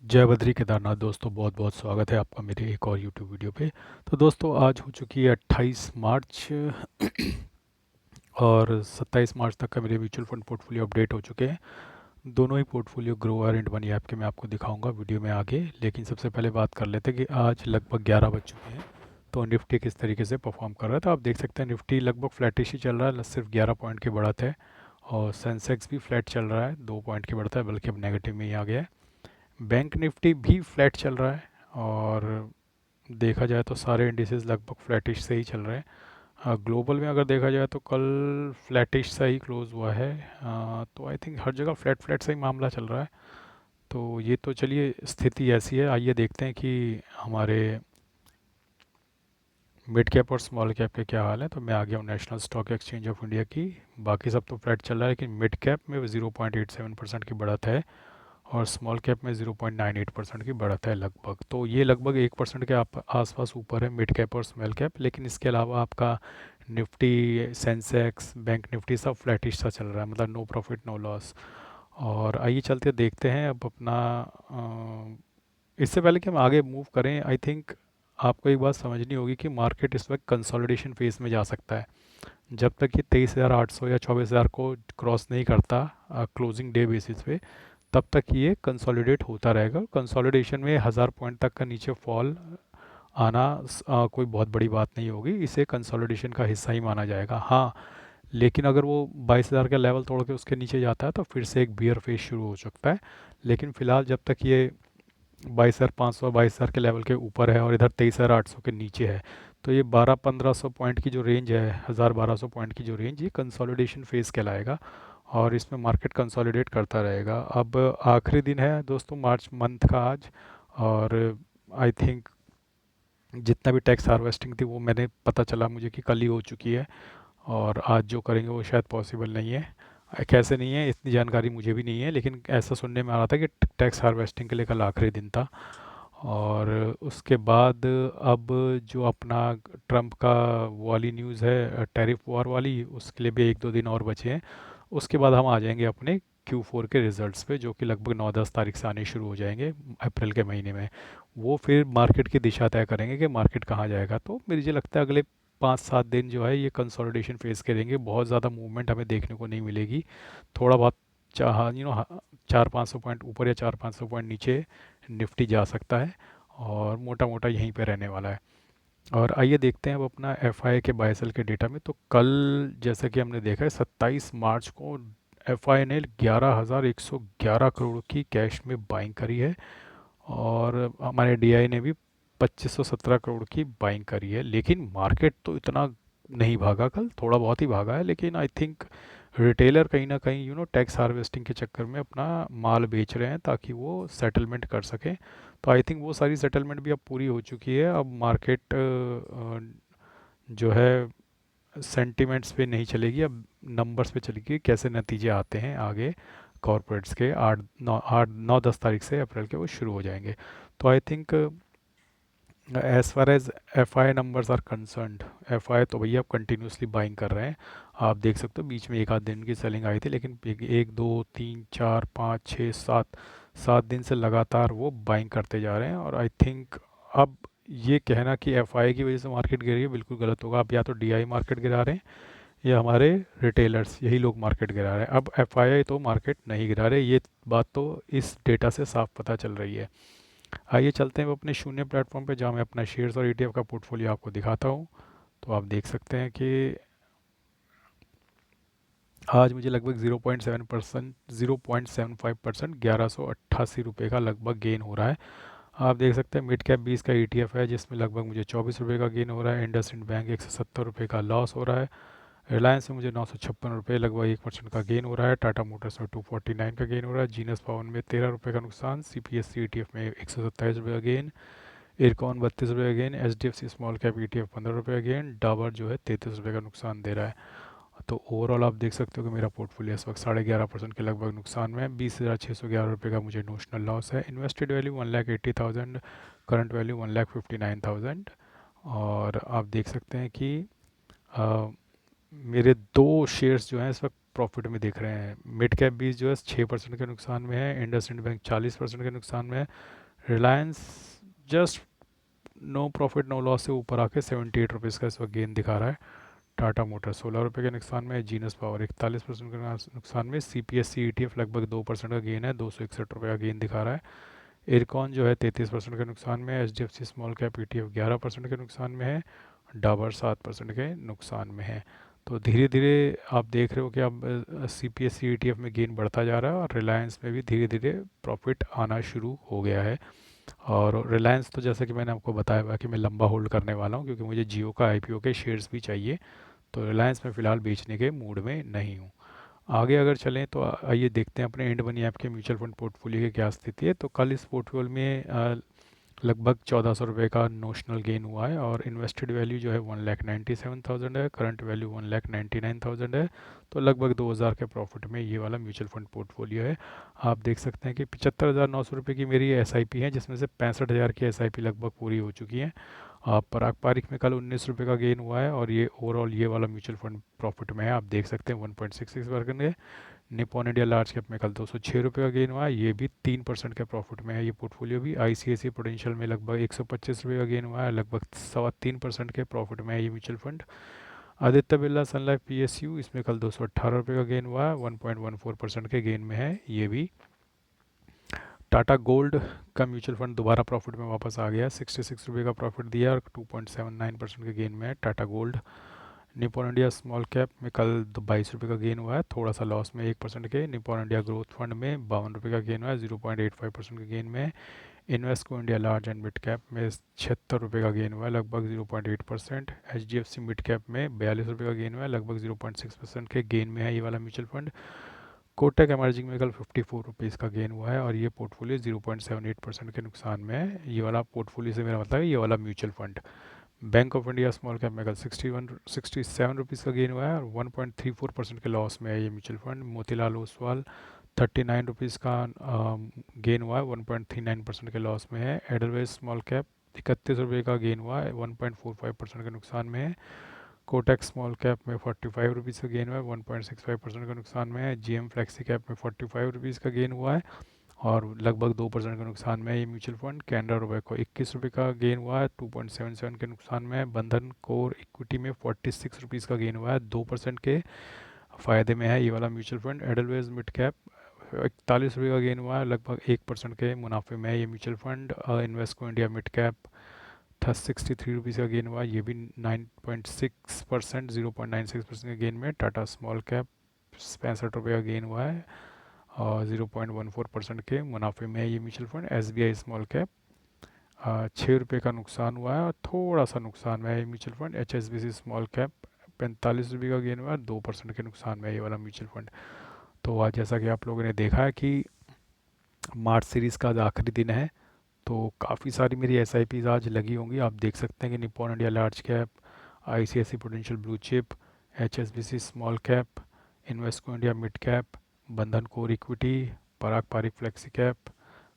जय बद्री केदारनाथ दोस्तों, बहुत बहुत स्वागत है आपका मेरे एक और यूट्यूब वीडियो पे। तो दोस्तों, आज हो चुकी है 28 मार्च और 27 मार्च तक का मेरे म्यूचुअल फंड पोर्टफोलियो अपडेट हो चुके हैं। दोनों ही पोर्टफोलियो ग्रो और इंड मनी ऐप के मैं आपको दिखाऊंगा वीडियो में आगे, लेकिन सबसे पहले बात कर लेते हैं कि आज लगभग 11 बज चुके हैं तो निफ्टी किस तरीके से परफॉर्म कर रहा है। तो आप देख सकते हैं निफ्टी लगभग फ्लैटिश ही चल रहा है, सिर्फ 11 पॉइंट की बढ़त है। और सेंसेक्स भी फ्लैट चल रहा है, 2 पॉइंट की बढ़त है, बल्कि अब नेगेटिव में ही आ गया है। बैंक निफ्टी भी फ्लैट चल रहा है और देखा जाए तो सारे इंडिसेस लगभग फ्लैटिश से ही चल रहे हैं। ग्लोबल में अगर देखा जाए तो कल फ्लैटिश सा ही क्लोज हुआ है। तो आई थिंक हर जगह फ्लैट फ्लैट सा ही मामला चल रहा है। तो ये तो चलिए, स्थिति ऐसी है। आइए देखते हैं कि हमारे मिड कैप और स्मॉल कैप के क्या हाल है। तो मैं आ गया हूँ national stock exchange of India की। बाकी सब तो फ्लैट चल रहा है, लेकिन मिड कैप में 0.87% की बढ़त है और स्मॉल कैप में 0.98% की बढ़त है लगभग। तो ये लगभग 1% के आसपास ऊपर है मिड कैप और स्मॉल कैप। लेकिन इसके अलावा आपका निफ्टी, सेंसेक्स, बैंक निफ्टी सब फ्लैटिश सा चल रहा है, मतलब नो प्रॉफिट नो लॉस। और आइए चलते देखते हैं अब अपना। इससे पहले कि हम आगे मूव करें, आई थिंक आपको एक बात समझनी होगी कि मार्केट इस वक्त कंसोलिडेशन फेज में जा सकता है। जब तक ये 23,800 या 24,000 को क्रॉस नहीं करता क्लोजिंग डे बेसिस पे, तब तक ये कंसोलिडेट होता रहेगा। कंसोलिडेशन में 1000 पॉइंट तक का नीचे फॉल आना कोई बहुत बड़ी बात नहीं होगी, इसे कंसोलिडेशन का हिस्सा ही माना जाएगा। हाँ, लेकिन अगर वो 22,000 का लेवल तोड़ के उसके नीचे जाता है तो फिर से एक बियर फेज शुरू हो सकता है। लेकिन फिलहाल जब तक ये 22,500 22,000 के लेवल के ऊपर है और इधर 23,800 के नीचे है, तो ये 12-1500 पॉइंट की जो रेंज है, 1000-1200 पॉइंट की जो रेंज, ये कंसोलिडेशन फेज कहलाएगा और इसमें मार्केट कंसोलिडेट करता रहेगा। अब आखिरी दिन है दोस्तों मार्च मंथ का आज। और आई थिंक जितना भी टैक्स हार्वेस्टिंग थी वो मैंने पता चला मुझे कि कल ही हो चुकी है और आज जो करेंगे वो शायद पॉसिबल नहीं है। कैसे नहीं है इतनी जानकारी मुझे भी नहीं है, लेकिन ऐसा सुनने में आ रहा था कि टैक्स हार्वेस्टिंग के लिए कल आखिरी दिन था। और उसके बाद अब जो अपना ट्रम्प का वो वाली न्यूज़ है, टैरिफ वॉर वाली, उसके लिए भी 1-2 दिन और बचे हैं। उसके बाद हम आ जाएंगे अपने Q4 के रिजल्ट्स पे, जो कि लगभग 9-10 तारीख से आने शुरू हो जाएंगे अप्रैल के महीने में। वो फिर मार्केट की दिशा तय करेंगे कि मार्केट कहाँ जाएगा। तो मुझे लगता है अगले 5-7 दिन जो है ये कंसोलिडेशन फेस करेंगे, बहुत ज़्यादा मूवमेंट हमें देखने को नहीं मिलेगी। थोड़ा बहुत चाह 400-500 पॉइंट ऊपर या 400-500 पॉइंट नीचे निफ्टी जा सकता है और मोटा मोटा यहीं पे रहने वाला है। और आइए देखते हैं अब अपना एफआई के बायसेल के डेटा में। तो कल जैसा कि हमने देखा है 27 मार्च को एफआई ने 11,111 करोड़ की कैश में बाइंग करी है और हमारे डीआई ने भी 2517 करोड़ की बाइंग करी है। लेकिन मार्केट तो इतना नहीं भागा, कल थोड़ा बहुत ही भागा है, लेकिन आई थिंक रिटेलर कहीं ना कहीं टैक्स हार्वेस्टिंग के चक्कर में अपना माल बेच रहे हैं ताकि वो सेटलमेंट कर सकें। तो आई थिंक वो सारी सेटलमेंट भी अब पूरी हो चुकी है। अब मार्केट जो है सेंटिमेंट्स पे नहीं चलेगी, अब नंबर्स पे चलेगी, कैसे नतीजे आते हैं आगे कॉरपोरेट्स के। 8-9 10 तारीख से अप्रैल के वो शुरू हो जाएंगे। तो I think as far as F I numbers are concerned, F I तो भैया अब कंटिन्यूसली बाइंग कर रहे हैं। आप देख सकते हो बीच में 1 आध दिन की सेलिंग आई थी, लेकिन 1 2 3 4 5 6 7 7 दिन से लगातार वो बाइंग करते जा रहे हैं। और आई थिंक अब ये कहना कि एफ आई की वजह से मार्केट गिर रही है बिल्कुल गलत होगा। अब या तो डी आई मार्केट गिरा रहे हैं या हमारे रिटेलर्स, यही लोग मार्केट गिरा रहे हैं। अब एफ आई तो मार्केट नहीं गिरा रहे, ये बात तो इस डेटा से साफ पता चल रही है। आइए चलते हैं अपने शून्य प्लेटफॉर्म पे, जहाँ मैं अपना शेयर्स और ईटीएफ का पोर्टफोलियो आपको दिखाता हूँ। तो आप देख सकते हैं कि आज मुझे लगभग 0.7%, 0.75%, 1188 रुपये का लगभग गेन हो रहा है। आप देख सकते हैं मिड कैप 20 का ईटीएफ है जिसमें लगभग मुझे 24 रुपये का गेन हो रहा है। इंडसइंड बैंक 170 रुपये का लॉस हो रहा है। रिलायंस में मुझे 956 रुपये, लगभग 1% का गेन हो रहा है। टाटा मोटर्स में 249 का गेन हो रहा है। जीनस पवन में 13 रुपये का नुकसान। CPSC ETF में 127 रुपये का गेन। इरकॉन 32 रुपये का gain. HDFC small cap ETF 15 रुपये का गेन। डाबर जो है 33 रुपये का नुकसान दे रहा है। तो ओवरऑल आप देख सकते हो कि मेरा पोर्टफोलियो इस वक्त 11.5% के लगभग नुकसान में है। 20,611 रुपये का मुझे नोशनल लॉस है। Invested value 1,80,000, current value 1,59,000। और आप देख सकते हैं कि अ, मेरे दो शेयर्स जो हैं इस वक्त प्रॉफिट में देख रहे हैं। मिड कैप भी जो है 6% के नुकसान में है, इंडसइंड बैंक 40% के नुकसान में है, Reliance just no profit no loss से ऊपर आके 78 रुपीज़ का इस वक्त गेन दिखा रहा है। टाटा मोटर 16 रुपये के नुकसान में है, जीनस पावर 41% के नुकसान में, C P S E E T F लगभग 2% का गेन है, 261 रुपये का गेन दिखा रहा है। एरकॉन जो है 33% के नुकसान में है, H D F C small cap E T F 11% के नुकसान में है, डाबर 7% के नुकसान में है। तो धीरे धीरे आप देख रहे हो कि अब C P S E E T F में गेन बढ़ता जा रहा है और रिलायंस में भी धीरे धीरे प्रॉफिट आना शुरू हो गया है। और रिलायंस तो जैसा कि मैंने आपको बताया हुआ कि मैं लंबा होल्ड करने वाला हूँ, क्योंकि मुझे जियो का आईपीओ के शेयर्स भी चाहिए। तो रिलायंस में फ़िलहाल बेचने के मूड में नहीं हूँ। आगे अगर चलें तो आइए देखते हैं अपने इंड मनी ऐप के म्यूचुअल फंड पोर्टफोलियो की क्या स्थिति है। तो कल इस पोर्टफोलियो में लगभग 1400 रुपये का नोशनल गेन हुआ है और इन्वेस्टेड वैल्यू जो है 1,97,000 है, करंट वैल्यू 1,99,000 है। तो लगभग 2000 के प्रॉफिट में ये वाला म्यूचुअल फंड पोर्टफोलियो है। आप देख सकते हैं कि 75,900 रुपये की मेरी एसआईपी है, जिसमें से 65,000 की एसआईपी लगभग पूरी हो चुकी है। पारंपरिक में कल 19 रुपये का गेन हुआ है और ये ओवरऑल ये वाला म्यूचुअल फंड प्रॉफिट में है। आप देख सकते हैं 1.66 निपॉन इंडिया लार्ज कैप में कल 206 रुपये का गेन हुआ है, ये भी 3% के प्रॉफिट में है ये पोर्टफोलियो भी। आईसीआईसी प्रूडेंशियल में लगभग 125 रुपये का गेन हुआ है, लगभग 3.25% के प्रॉफिट में है ये म्यूचुअल फंड। आदित्य बिरला सन लाइफ पीएसयू, इसमें कल 218 रुपये का गेन हुआ है, 1.14% के गेन में है ये भी। टाटा गोल्ड का म्यूचुअल फंड दोबारा प्रॉफिट में वापस आ गया, 66 रुपये का प्रॉफिट दिया और 2.79% के गेन में है Tata gold. Nippon India small cap में कल 22 रुपये का गेन हुआ है, थोड़ा सा लॉस में 1% के। निपॉन इंडिया ग्रोथ फंड में 52 रुपये का गेन हुआ है, 0.85% के गेन में। Invesco India large and mid cap में 76 रुपये का गेन हुआ है, लगभग 0.8%। H D F C mid cap में 42 रुपये का गेन हुआ है, लगभग 0.6% के गेन में है ये वाला म्यूचुअल फंड। कोटक एमर्जिंग में कल 54 रुपीज़ का गेन हुआ है और ये पोर्टफोलियो 0.78% के नुकसान में है। ये वाला पोर्टफोलियो से मेरा मतलब है ये वाला mutual fund. Bank of India small cap में कल 67 रुपीज़ का गेन हुआ है और 1.34% के लॉस में है ये mutual fund. Motilal Oswal 39 rupees का गेन हुआ है, 1.39% के लॉस में है। एडरवाइज स्मॉल कैप 31 रुपये का गेन हुआ है, 1.45% के नुकसान में है। कोटक स्मॉल कैप में 45 रुपीज़ का गेन हुआ है, 1.65% का नुकसान में है। जीएम फ्लेक्सी कैप में 45 रुपीज़ का गेन हुआ है और लगभग 2% के नुकसान में है ये म्यूचुअल फंड। कैनरा रुपये को 21 रुपये का गेन हुआ है, 2.77 के नुकसान में है। बंधन कोर इक्विटी में 46 रुपीज़ का गेन हुआ है, 2% के फ़ायदे में है ये वाला म्यूचुअल फंड। एडलवेज मिड कैप 41 रुपये का गेन हुआ है, लगभग 1% के मुनाफे में है ये mutual fund. Invesco India mid cap था 63 रुपीज़ का गेन हुआ, ये भी 9.6%, 0.96% के गेन में। टाटा स्मॉल कैप 65 रुपये का गेन हुआ है और 0.14% के मुनाफे में है ये mutual fund. S B I small cap 6 रुपये का नुकसान हुआ है और थोड़ा सा नुकसान में है ये mutual fund. H S B C small cap 45 रुपये का गेन हुआ है, 2% के नुकसान में है ये वाला म्यूचुअल फंड। तो आज जैसा कि आप लोगों ने देखा है कि मार्च सीरीज़ का आज आखिरी दिन है, तो काफ़ी सारी मेरी एस आई पीज़ आज लगी होंगी। आप देख सकते हैं कि Nippon India large cap, I C I C prudential blue chip, H S B C small cap, Invesco India mid cap, Bandhan core equity, Parag Parikh flexi cap,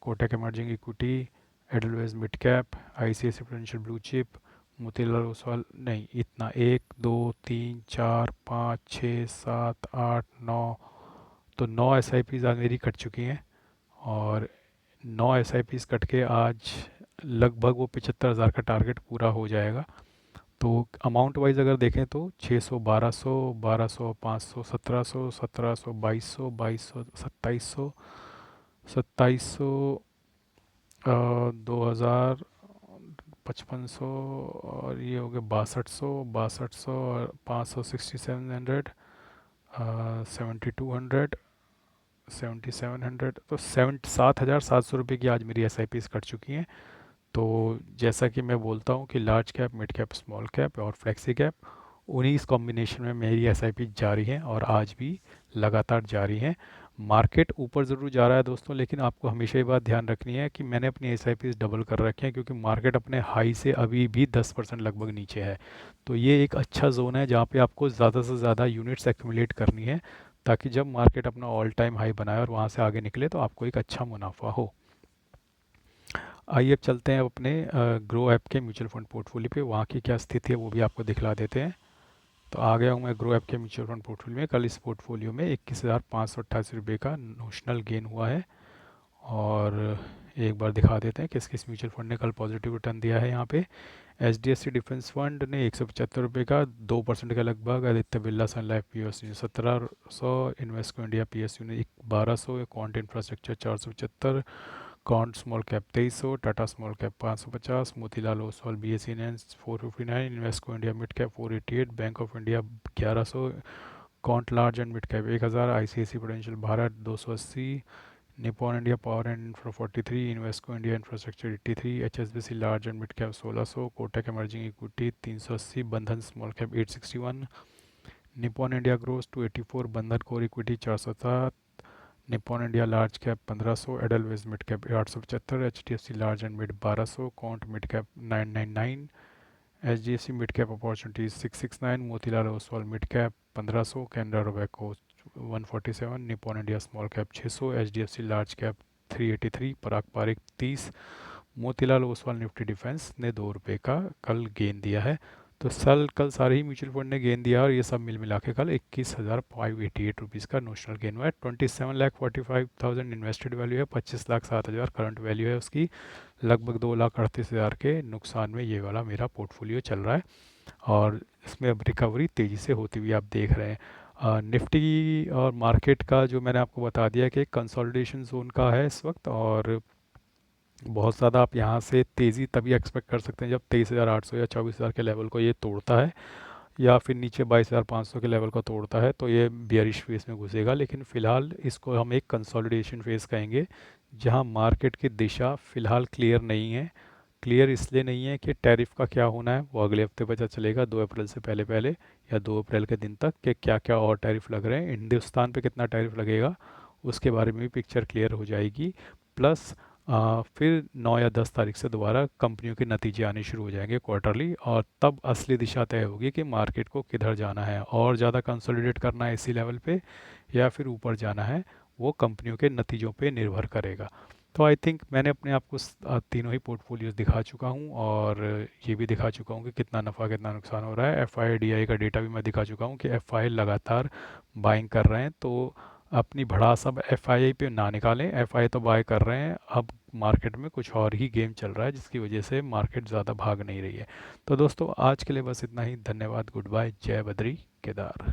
Kotak emerging equity, Edelweiss mid cap, I C I C prudential blue chip, Motilal Oswal नहीं, इतना 1 2 3 4 5 6 7 8 9, तो 9 S I Pease आज मेरी cut चुकी हैं और 9 S I Pease cut के आज लगभग वो 75,000 का टारगेट पूरा हो जाएगा। तो अमाउंट वाइज अगर देखें तो 600, 1200, 1200, 500, 1700, 1700, 2200, 2200, 2700, 2700, 2000, 5500 और ये हो गया 6200, 6200 और 500, 6700, 7200, 7700, तो 7,700 रुपये की आज मेरी एस आई पीज़ कट चुकी हैं। तो जैसा कि मैं बोलता हूँ कि large cap, mid cap, small cap और फ्लेक्सी कैप, उन्हीं इस कॉम्बिनेशन में मेरी एस आई पी जारी हैं और आज भी लगातार जारी हैं। मार्केट ऊपर ज़रूर जा रहा है दोस्तों, लेकिन आपको हमेशा ये बात ध्यान रखनी है कि मैंने अपनी एस आई पी डबल कर रखे हैं, क्योंकि मार्केट अपने हाई से अभी भी 10% लगभग नीचे है। तो ये एक अच्छा जोन है जहाँ पे आपको ज़्यादा से ज़्यादा यूनिट्स एक्यूमुलेट करनी है, ताकि जब मार्केट अपना ऑल टाइम हाई बनाए और वहाँ से आगे निकले तो आपको एक अच्छा मुनाफा हो। आइए अब चलते हैं अपने ग्रो ऐप के म्यूचुअल फंड पोर्टफोलियो पे, वहाँ की क्या स्थिति है वो भी आपको दिखला देते हैं। तो आ गया हूँ मैं ग्रो ऐप के म्यूचुअल फंड पोर्टफोलियो में। कल इस पोर्टफोलियो में 21,588 रुपये का नोशनल गेन हुआ है। और एक बार दिखा देते हैं किस किस म्यूचुअल फंड ने कल पॉजिटिव रिटर्न दिया है। यहाँ पे HDFC डिफेंस फंड ने 175 रुपये का 2% के लगभग, आदित्य बिरला सन लाइफ PSU ने 1700, इन्वेस्को इंडिया PSU ने 1200, quant infrastructure 475, quant small cap 2300, Tata small cap 550, Motilal Oswal BSE ने 459, Invesco India mid cap 488, bank of India 1100, quant large and mid cap 1000, ICICI prudential Bharat 280, Nippon India power and infra 43, Invesco India infrastructure 83, HSBC large and mid cap 1600, Kotak emerging equity 380, Bandhan small cap 861, Nippon India growth 284, Bandhan core equity 407, Nippon India large cap 1500, Edelweiss mid cap 875, HDFC large and mid 1200, Quant mid cap 999, HDFC mid cap opportunities 669, Motilal Oswal mid cap 1500, Canara Robeco 147, Nippon India small cap 600, HDFC large cap 383, Parag Parikh 30, Motilal Oswal Nifty defence ने 2 रुपये का कल gain दिया है। तो कल सारे ही mutual fund ने गेन दिया और ये सब मिल मिला के कल 21,588 रुपीज़ का नोशनल गेन हुआ है। 27,45,000 इन्वेस्टेड वैल्यू है, 25,07,000 करंट वैल्यू है उसकी। लगभग 2,38,000 के नुकसान में ये वाला मेरा पोर्टफोलियो चल रहा है और इसमें अब रिकवरी तेज़ी से होती हुई आप देख रहे हैं। निफ्टी और मार्केट का जो मैंने आपको बता दिया कि कंसोलिडेशन जोन का है इस वक्त, और बहुत ज़्यादा आप यहाँ से तेज़ी तभी एक्सपेक्ट कर सकते हैं जब 23,800 या 24,000 के लेवल को ये तोड़ता है, या फिर नीचे 22,500 के लेवल को तोड़ता है तो ये बियरिश फेज में घुसेगा। लेकिन फ़िलहाल इसको हम एक कंसोलिडेशन फेज कहेंगे, जहाँ मार्केट की दिशा फ़िलहाल क्लियर नहीं है। क्लियर इसलिए नहीं है कि टैरिफ का क्या होना है, वो अगले हफ्ते पता चलेगा 2 अप्रैल से पहले पहले या 2 अप्रैल के दिन तक, कि क्या क्या और टैरिफ लग रहे हैं, हिंदुस्तान पे कितना टैरिफ लगेगा उसके बारे में भी पिक्चर क्लियर हो जाएगी। प्लस फिर 9 या 10 तारीख से दोबारा कंपनियों के नतीजे आने शुरू हो जाएंगे क्वार्टरली, और तब असली दिशा तय होगी कि मार्केट को किधर जाना है, और ज़्यादा कंसोलिडेट करना है इसी लेवल पे या फिर ऊपर जाना है, वो कंपनियों के नतीजों पे निर्भर करेगा। तो आई थिंक मैंने अपने आप को तीनों ही पोर्टफोलियोज दिखा चुका हूँ, और ये भी दिखा चुका हूँ कि कितना नफ़ा कितना नुकसान हो रहा है। FI DI का डेटा भी मैं दिखा चुका हूँ कि FI लगातार बाइंग कर रहे हैं। तो अपनी भड़ास अब FI पे ना निकालें, FI तो बाय कर रहे हैं, अब मार्केट में कुछ और ही गेम चल रहा है जिसकी वजह से मार्केट ज़्यादा भाग नहीं रही है। तो दोस्तों आज के लिए बस इतना ही। धन्यवाद, गुड बाय, जय बद्री केदार।